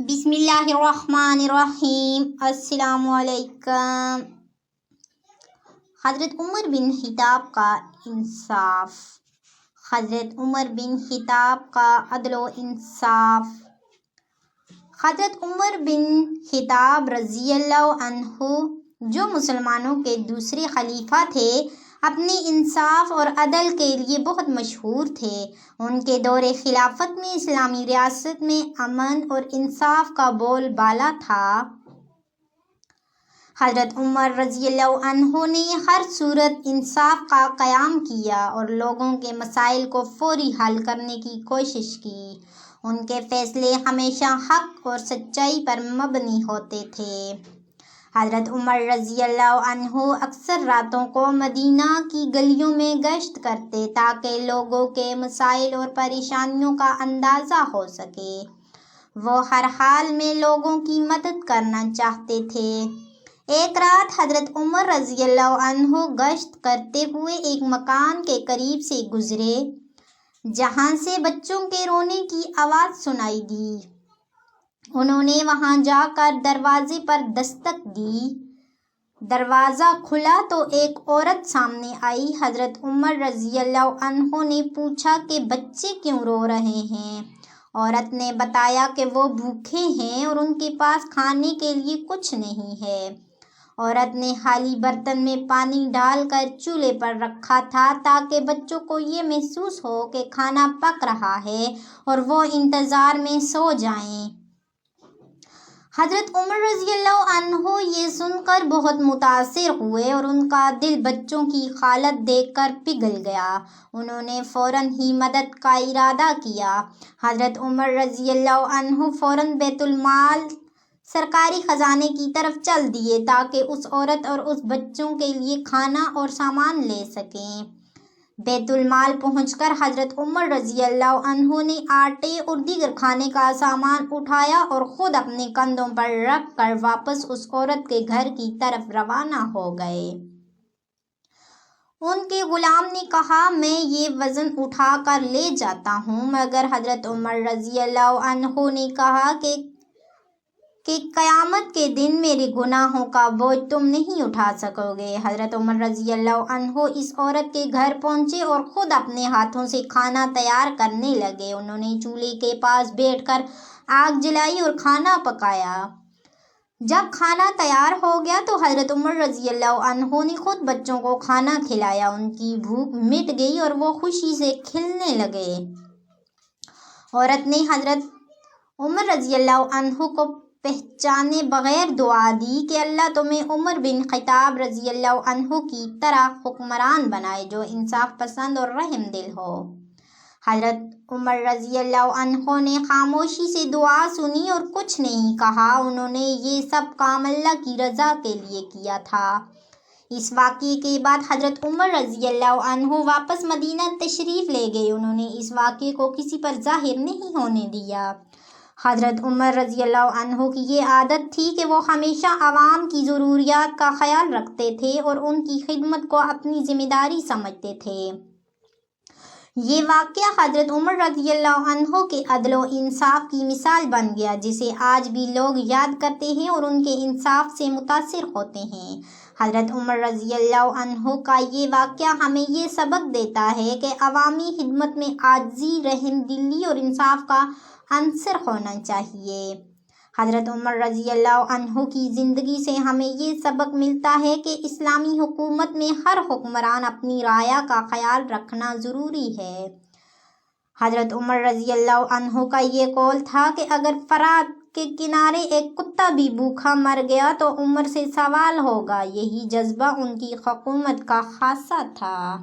بسم اللہ الرحمن الرحیم۔ السلام علیکم۔ حضرت عمر بن خطاب کا انصاف۔ حضرت عمر بن خطاب کا عدل و انصاف۔ حضرت عمر بن خطاب رضی اللہ عنہ جو مسلمانوں کے دوسرے خلیفہ تھے، اپنے انصاف اور عدل کے لیے بہت مشہور تھے۔ ان کے دور خلافت میں اسلامی ریاست میں امن اور انصاف کا بول بالا تھا۔ حضرت عمر رضی اللہ عنہ نے ہر صورت انصاف کا قیام کیا اور لوگوں کے مسائل کو فوری حل کرنے کی کوشش کی۔ ان کے فیصلے ہمیشہ حق اور سچائی پر مبنی ہوتے تھے۔ حضرت عمر رضی اللہ عنہ اکثر راتوں کو مدینہ کی گلیوں میں گشت کرتے تاکہ لوگوں کے مسائل اور پریشانیوں کا اندازہ ہو سکے۔ وہ ہر حال میں لوگوں کی مدد کرنا چاہتے تھے۔ ایک رات حضرت عمر رضی اللہ عنہ گشت کرتے ہوئے ایک مکان کے قریب سے گزرے جہاں سے بچوں کے رونے کی آواز سنائی دی۔ انہوں نے وہاں جا کر دروازے پر دستک دی۔ دروازہ کھلا تو ایک عورت سامنے آئی۔ حضرت عمر رضی اللہ عنہ نے پوچھا کہ بچے کیوں رو رہے ہیں؟ عورت نے بتایا کہ وہ بھوکے ہیں اور ان کے پاس کھانے کے لیے کچھ نہیں ہے۔ عورت نے خالی برتن میں پانی ڈال کر چولہے پر رکھا تھا تاکہ بچوں کو یہ محسوس ہو کہ کھانا پک رہا ہے اور وہ انتظار میں سو جائیں۔ حضرت عمر رضی اللہ عنہ یہ سن کر بہت متاثر ہوئے اور ان کا دل بچوں کی حالت دیکھ کر پگھل گیا۔ انہوں نے فوراً ہی مدد کا ارادہ کیا۔ حضرت عمر رضی اللہ عنہ فوراً بیت المال سرکاری خزانے کی طرف چل دیے تاکہ اس عورت اور اس بچوں کے لیے کھانا اور سامان لے سکیں۔ بیت المال پہنچ کر حضرت عمر رضی اللہ عنہ نے آٹے اور دیگر کھانے کا سامان اٹھایا اور خود اپنے کندھوں پر رکھ کر واپس اس عورت کے گھر کی طرف روانہ ہو گئے۔ ان کے غلام نے کہا، میں یہ وزن اٹھا کر لے جاتا ہوں، مگر حضرت عمر رضی اللہ عنہ نے کہا کہ قیامت کے دن میرے گناہوں کا بوجھ تم نہیں اٹھا سکو گے۔ حضرت عمر رضی اللہ عنہ اس عورت کے گھر پہنچے اور خود اپنے ہاتھوں سے کھانا تیار کرنے لگے۔ انہوں نے چولہے کے پاس بیٹھ کر آگ جلائی اور کھانا پکایا۔ جب کھانا تیار ہو گیا تو حضرت عمر رضی اللہ عنہ نے خود بچوں کو کھانا کھلایا۔ ان کی بھوک مٹ گئی اور وہ خوشی سے کھیلنے لگے۔ عورت نے حضرت عمر رضی اللہ عنہ کو پہچانے بغیر دعا دی کہ اللہ تمہیں عمر بن خطاب رضی اللہ عنہ کی طرح حکمران بنائے جو انصاف پسند اور رحم دل ہو۔ حضرت عمر رضی اللہ عنہ نے خاموشی سے دعا سنی اور کچھ نہیں کہا۔ انہوں نے یہ سب کام اللہ کی رضا کے لیے کیا تھا۔ اس واقعے کے بعد حضرت عمر رضی اللہ عنہ واپس مدینہ تشریف لے گئے۔ انہوں نے اس واقعے کو کسی پر ظاہر نہیں ہونے دیا۔ حضرت عمر رضی اللہ عنہ کی یہ عادت تھی کہ وہ ہمیشہ عوام کی ضروریات کا خیال رکھتے تھے اور ان کی خدمت کو اپنی ذمہ داری سمجھتے تھے۔ یہ واقعہ حضرت عمر رضی اللہ عنہ کے عدل و انصاف کی مثال بن گیا جسے آج بھی لوگ یاد کرتے ہیں اور ان کے انصاف سے متاثر ہوتے ہیں۔ حضرت عمر رضی اللہ عنہ کا یہ واقعہ ہمیں یہ سبق دیتا ہے کہ عوامی خدمت میں عاجزی، رحم دلی اور انصاف کا عنصر ہونا چاہیے۔ حضرت عمر رضی اللہ عنہ کی زندگی سے ہمیں یہ سبق ملتا ہے کہ اسلامی حکومت میں ہر حکمران اپنی رعایا کا خیال رکھنا ضروری ہے۔ حضرت عمر رضی اللہ عنہ کا یہ قول تھا کہ اگر فرات کے کنارے ایک کتا بھی بھوکا مر گیا تو عمر سے سوال ہوگا۔ یہی جذبہ ان کی حکومت کا خاصہ تھا۔